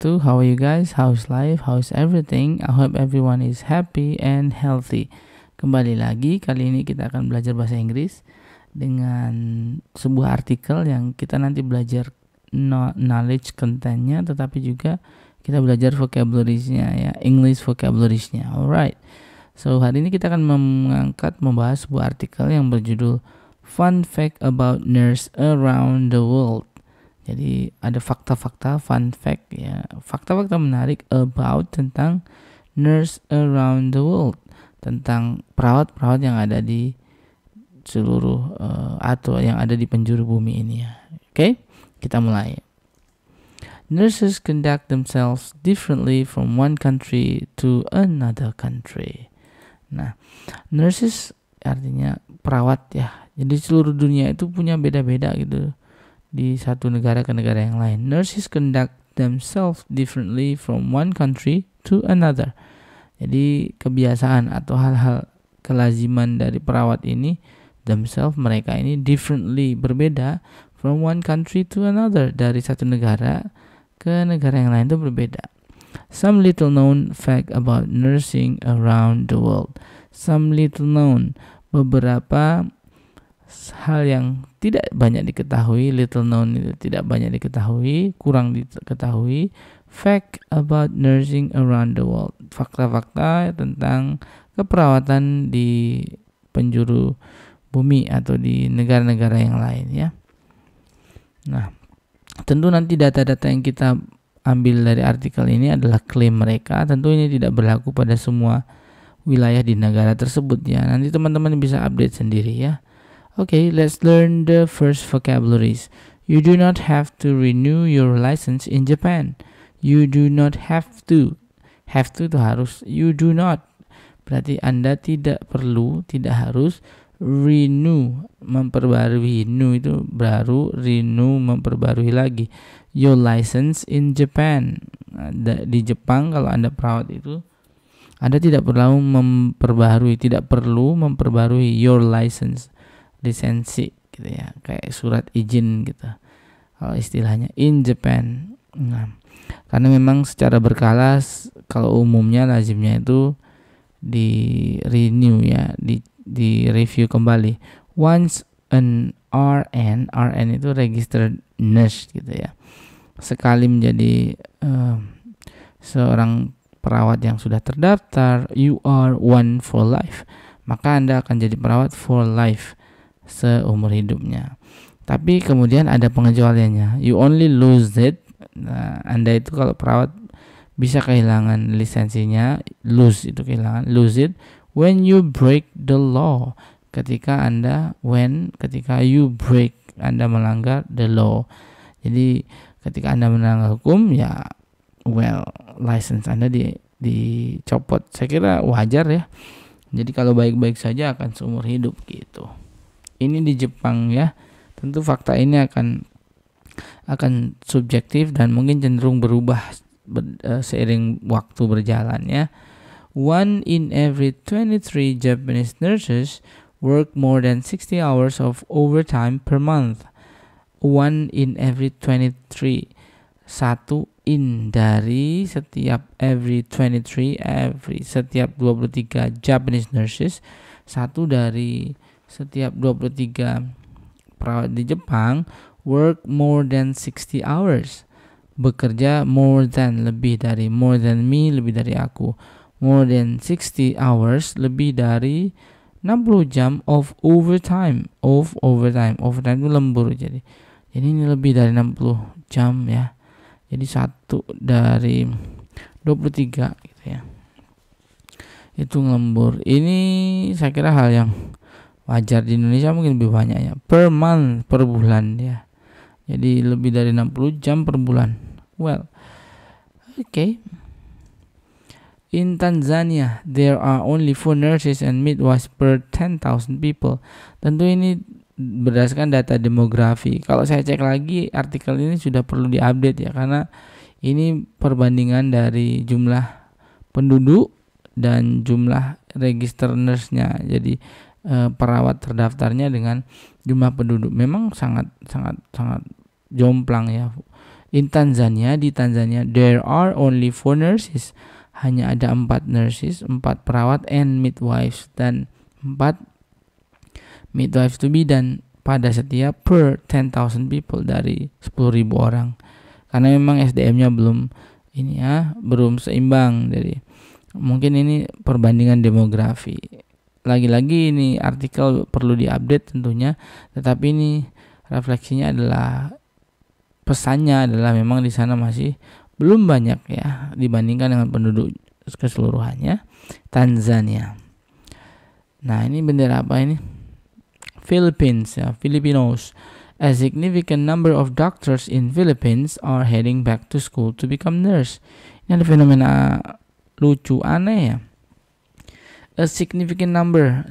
To how are you guys? How's life? How's everything? I hope everyone is happy and healthy. Kembali lagi, kali ini kita akan belajar bahasa Inggris dengan sebuah artikel yang kita nanti belajar knowledge contentnya, tetapi juga kita belajar vocabulary-nya ya, English vocabulary-nya. Alright. So hari ini kita akan membahas sebuah artikel yang berjudul Fun Fact About Nurse Around the World. Jadi ada fakta-fakta, fun fact ya, fakta-fakta menarik tentang nurse around the world, tentang perawat-perawat yang ada di seluruh atau yang ada di penjuru bumi ini ya. Oke, kita mulai. Nurses conduct themselves differently from one country to another country. Nah, nurses artinya perawat ya. Jadi seluruh dunia itu punya beda-beda gitu. Di satu negara ke negara yang lain. Nurses conduct themselves differently from one country to another. Jadi kebiasaan atau hal-hal kelaziman dari perawat ini, themselves, mereka ini differently, berbeda, from one country to another, dari satu negara ke negara yang lain itu berbeda. Some little known fact about nursing around the world. Some little known, beberapa hal yang tidak banyak diketahui, little known itu tidak banyak diketahui, kurang diketahui, fact about nursing around the world, fakta-fakta tentang keperawatan di penjuru bumi atau di negara-negara yang lain ya. Nah, tentu nanti data-data yang kita ambil dari artikel ini adalah klaim mereka, tentu ini tidak berlaku pada semua wilayah di negara tersebut ya. Nanti teman-teman bisa update sendiri ya. Okay, let's learn the first vocabularies. You do not have to renew your license in Japan. You do not have to. Have to itu harus. You do not. Berarti Anda tidak perlu, tidak harus. Renew, memperbarui. New itu baru, renew, memperbarui lagi. Your license in Japan. Di Jepang kalau Anda perawat itu, Anda tidak perlu memperbarui your license, lisensi gitu ya, kayak surat izin gitu kalau istilahnya in Japan. Nah, karena memang secara berkala, kalau umumnya lazimnya itu di renew ya, di review kembali. Once an RN itu registered nurse gitu ya, sekali menjadi seorang perawat yang sudah terdaftar, you are one for life, maka Anda akan jadi perawat for life, seumur hidupnya. Tapi kemudian ada pengecualiannya. You only lose it. Nah, Anda itu kalau perawat bisa kehilangan lisensinya, lose itu kehilangan, lose it when you break the law. Ketika you break, Anda melanggar the law. Jadi ketika Anda melanggar hukum ya, license Anda dicopot. Saya kira wajar ya. Jadi kalau baik-baik saja akan seumur hidup gitu. Ini di Jepang ya. Tentu fakta ini akan subjektif dan mungkin cenderung berubah seiring waktu berjalan ya. 1 in every 23 Japanese nurses work more than 60 hours of overtime per month. 1 in every 23. 1 in dari setiap setiap 23 Japanese nurses, 1 dari setiap 23 perawat di Jepang work more than 60 hours. Bekerja more than, lebih dari, more than me, lebih dari aku. More than 60 hours, lebih dari 60 jam of overtime. Overtime itu lembur jadi ini lebih dari 60 jam ya. Jadi 1 dari 23 gitu ya. Itu lembur. Ini saya kira hal yang wajar, di Indonesia mungkin lebih banyak ya. Per month, per bulan ya. Jadi lebih dari 60 jam per bulan. Okay. In Tanzania, there are only 4 nurses and midwives per 10,000 people. Tentu ini berdasarkan data demografi. Kalau saya cek lagi, artikel ini sudah perlu diupdate ya, karena ini perbandingan dari jumlah penduduk dan jumlah register nurse-nya. Jadi perawat terdaftarnya dengan jumlah penduduk memang sangat jomplang ya. In Tanzania, di Tanzania, there are only 4 nurses. Hanya ada 4 nurses, 4 perawat and midwives, dan 4 midwives to be, dan pada setiap per 10,000 people, dari 10.000 orang. Karena memang SDM-nya belum belum seimbang. Jadi mungkin ini perbandingan demografi. Lagi-lagi ini artikel perlu diupdate tentunya, tetapi ini refleksinya adalah, pesannya adalah memang di sana masih belum banyak ya dibandingkan dengan penduduk keseluruhannya Tanzania. Nah, ini bendera apa ini? Philippines ya, Filipinos. A significant number of doctors in Philippines are heading back to school to become nurse. Ini ada fenomena lucu aneh ya. A significant number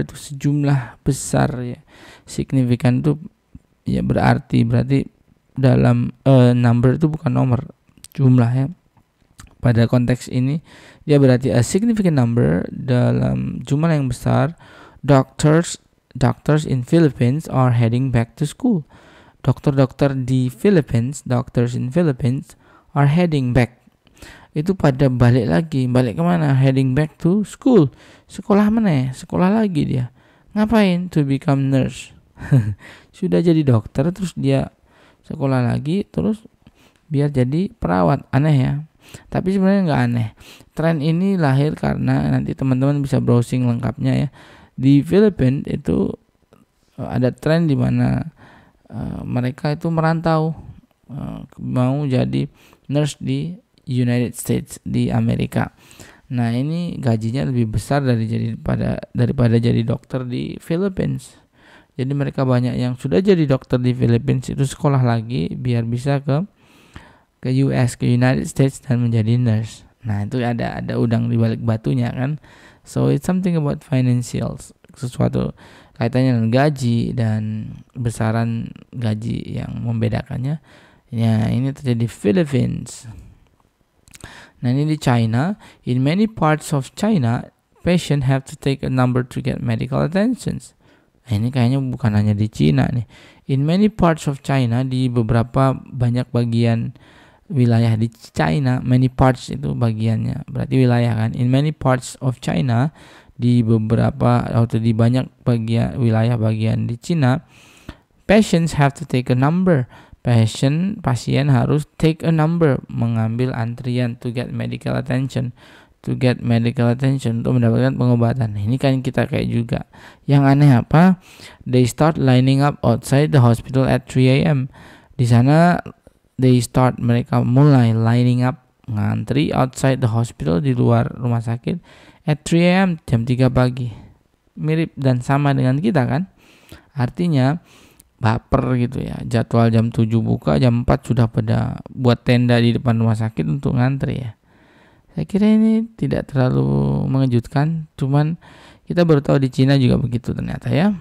itu sejumlah besar ya. Significant itu ya berarti dalam number itu bukan nomor, jumlah ya. Pada konteks ini dia berarti a significant number, dalam jumlah yang besar, doctors in Philippines are heading back to school. Dokter di Philippines, doctors in Philippines are heading back. Itu pada balik kemana? Heading back to school. Sekolah mana ya? Sekolah lagi dia. Ngapain? To become nurse. Sudah jadi dokter terus dia sekolah lagi terus biar jadi perawat. Aneh ya. Tapi sebenarnya nggak aneh. Tren ini lahir karena, nanti teman-teman bisa browsing lengkapnya ya. Di Filipina itu ada tren di mana mereka itu merantau, mau jadi nurse di United States, di Amerika. Nah, ini gajinya lebih besar daripada jadi dokter di Philippines. Jadi mereka banyak yang sudah jadi dokter di Philippines itu sekolah lagi biar bisa ke US, ke United States, dan menjadi nurse. Nah, itu ada udang di balik batunya kan. So it's something about financials, sesuatu kaitannya dengan gaji dan besaran gaji yang membedakannya. Ya, ini terjadi di Philippines. Nah, ini di China. In many parts of China, patients have to take a number to get medical attention. Nah, ini kayaknya bukan hanya di China nih. In many parts of China, di beberapa banyak bagian wilayah di China, many parts itu bagiannya, berarti wilayah kan. In many parts of China, di beberapa atau di banyak wilayah bagian di China, patients have to take a number. Pasien harus take a number, mengambil antrian, to get medical attention untuk mendapatkan pengobatan. Ini kan kita kayak juga. Yang aneh apa? They start lining up outside the hospital at 3 a.m. Di sana mereka mulai lining up, ngantri outside the hospital, di luar rumah sakit, at 3 a.m. jam 3 pagi. Mirip dan sama dengan kita kan? Artinya baper gitu ya, jadwal jam 7 buka, jam 4 sudah pada buat tenda di depan rumah sakit untuk ngantri ya. Saya kira ini tidak terlalu mengejutkan, cuman kita baru tahu di Cina juga begitu ternyata ya.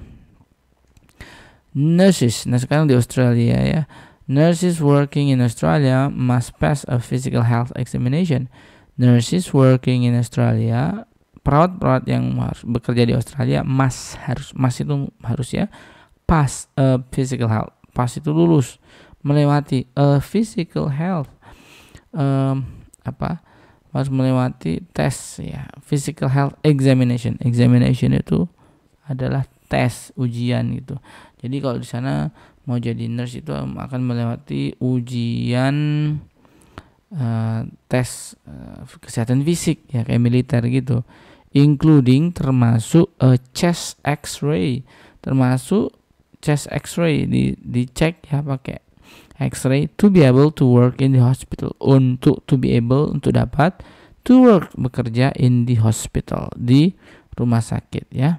Nurses, nah sekarang di Australia ya. Nurses working in Australia must pass a physical health examination. Nurses working in Australia, perawat-perawat yang bekerja di Australia harus ya, pass a physical health. Pass itu lulus, melewati a physical health. Harus melewati tes ya, physical health examination. Examination itu adalah tes, ujian gitu. Jadi kalau di sana mau jadi nurse itu akan melewati ujian tes kesehatan fisik ya, kayak militer gitu. Including termasuk chest X-ray, dicek ya pakai X-ray, to be able to work in the hospital, untuk dapat to work, bekerja in the hospital, di rumah sakit ya.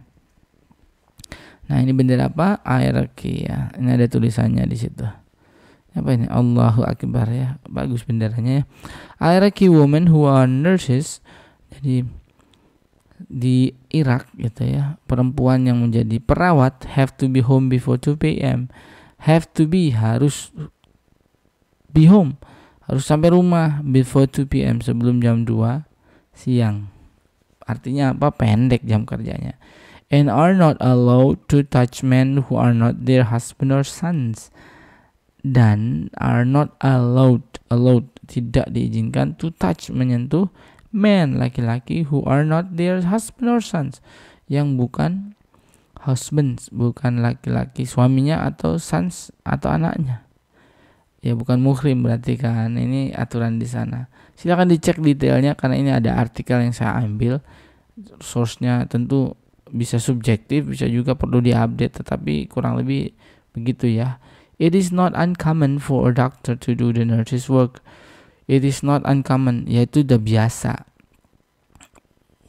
Nah, ini bendera apa? ARK ya. Ini ada tulisannya di situ. Apa ini? Allahu Akbar ya. Bagus benderanya ya. ARK women who are nurses. Jadi di Irak gitu ya, perempuan yang menjadi perawat have to be home before 2 p.m. Have to be, harus be home, harus sampai rumah before 2 p.m. sebelum jam 2 siang. Artinya apa? Pendek jam kerjanya. And are not allowed to touch men who are not their husband or sons. dan are not allowed tidak diizinkan to touch menyentuh men laki-laki who are not their husband or sons yang bukan husbands, bukan laki-laki suaminya atau sons atau anaknya. Ya bukan muhrim berarti kan, ini aturan di sana. Silakan dicek detailnya karena ini ada artikel yang saya ambil. Source-nya tentu bisa subjektif, bisa juga perlu diupdate, tetapi kurang lebih begitu ya. It is not uncommon for a doctor to do the nurse's work. It is not uncommon, yaitu udah biasa.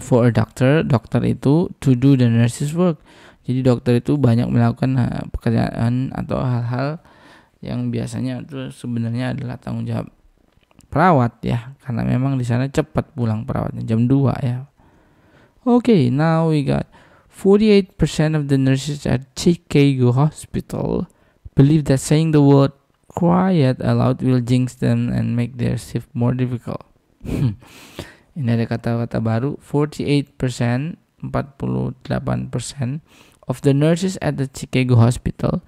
For a doctor itu to do the nurse's work. Jadi dokter itu banyak melakukan pekerjaan atau hal-hal yang biasanya itu sebenarnya adalah tanggung jawab perawat ya, karena memang di sana cepat pulang perawatnya jam 2 ya. Okay, now we got 48% of the nurses at Chicago Hospital believe that saying the word quiet aloud will jinx them and make their shift more difficult. Ini ada kata-kata baru. 48% of the nurses at the Chicago Hospital,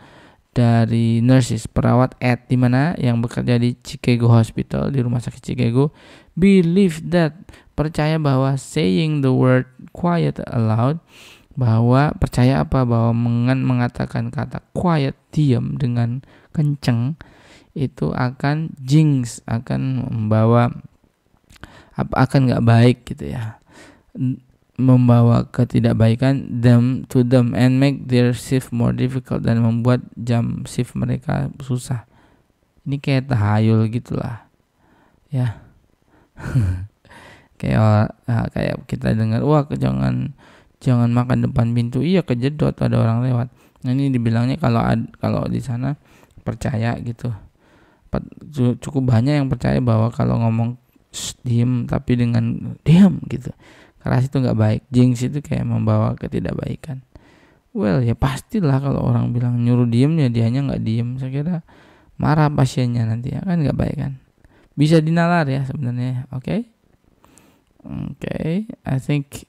dari nurses perawat at di mana yang bekerja di Chicago Hospital, di rumah sakit Chicago, believe that percaya bahwa saying the word quiet aloud, bahwa percaya apa, bahwa mengatakan kata quiet, diam dengan kenceng, itu akan jinx, akan membawa akan nggak baik gitu ya, membawa ketidakbaikan them and make their shift more difficult, dan membuat jam shift mereka susah. Ini kayak tahayul gitulah ya. kayak kita dengar, wah jangan makan depan pintu, iya kejedot ada orang lewat. Nah, ini dibilangnya kalau di sana percaya gitu. Cukup banyak yang percaya bahwa kalau ngomong diem tapi dengan diam gitu, keras itu nggak baik. Jinx itu kayak membawa ketidakbaikan. Well ya pastilah kalau orang bilang nyuruh diem ya dianya nggak diem, saya kira marah pasiennya nanti ya kan, nggak baik kan. Bisa dinalar ya sebenarnya. Okay, I think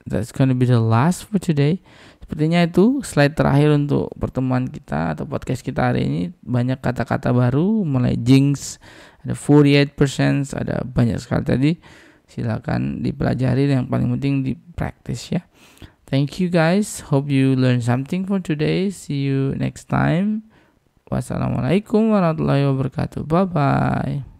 that's gonna be the last for today. Sepertinya itu slide terakhir untuk pertemuan kita atau podcast kita hari ini. Banyak kata-kata baru, mulai jinx, ada 48%, ada banyak sekali tadi. Silakan dipelajari, yang paling penting di-practice ya. Thank you guys, hope you learn something for today. See you next time. Wassalamualaikum warahmatullahi wabarakatuh. Bye bye.